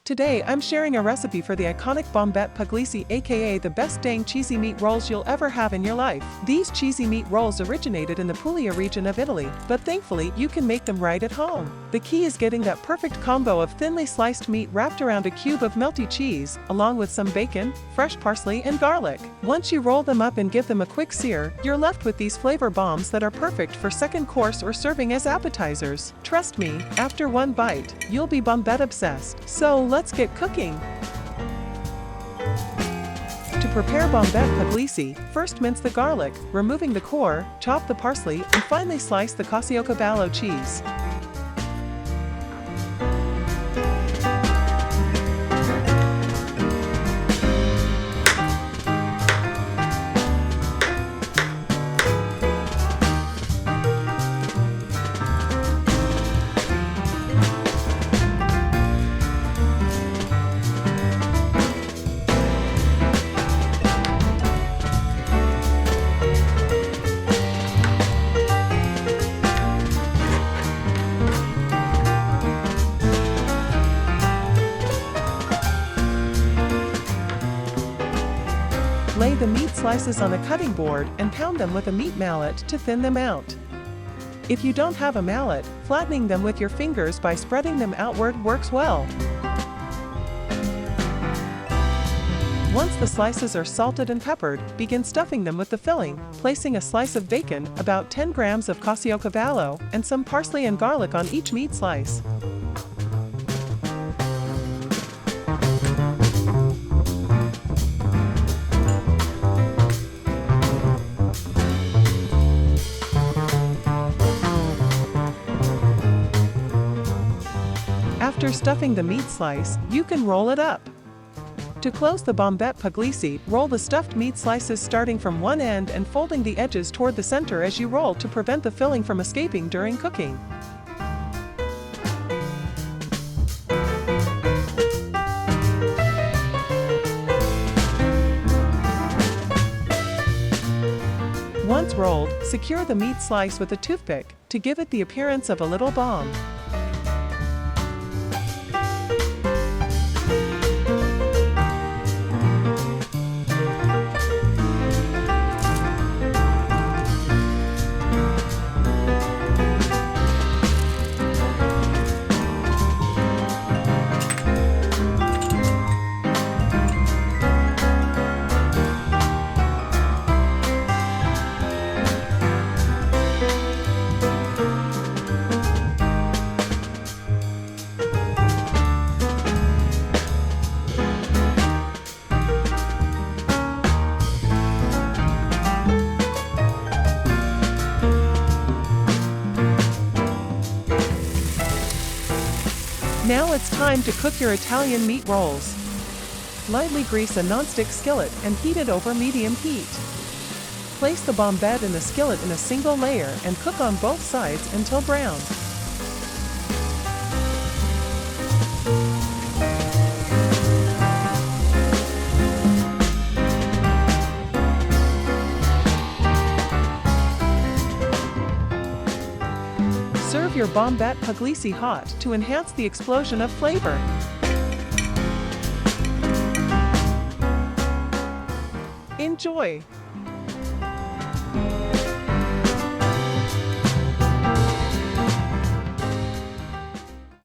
Today I'm sharing a recipe for the iconic Bombette Pugliesi, aka the best dang cheesy meat rolls you'll ever have in your life. These cheesy meat rolls originated in the Puglia region of Italy, but thankfully you can make them right at home. The key is getting that perfect combo of thinly sliced meat wrapped around a cube of melty cheese, along with some bacon, fresh parsley and garlic. Once you roll them up and give them a quick sear, you're left with these flavor bombs that are perfect for second course or serving as appetizers. Trust me, after one bite, you'll be Bombette obsessed. So let's get cooking. To prepare Bombette Pugliesi, first mince the garlic, removing the core, chop the parsley, and finally slice the Caciocavallo cheese. Lay the meat slices on a cutting board and pound them with a meat mallet to thin them out. If you don't have a mallet, flattening them with your fingers by spreading them outward works well. Once the slices are salted and peppered, begin stuffing them with the filling, placing a slice of bacon, about 10 grams of Caciocavallo, and some parsley and garlic on each meat slice. After stuffing the meat slice, you can roll it up. To close the Bombette Pugliesi, roll the stuffed meat slices starting from one end and folding the edges toward the center as you roll to prevent the filling from escaping during cooking. Once rolled, secure the meat slice with a toothpick to give it the appearance of a little bomb. Now it's time to cook your Italian meat rolls. Lightly grease a nonstick skillet and heat it over medium heat. Place the bombette in the skillet in a single layer and cook on both sides until brown. Serve your Bombette Pugliesi hot to enhance the explosion of flavor. Enjoy!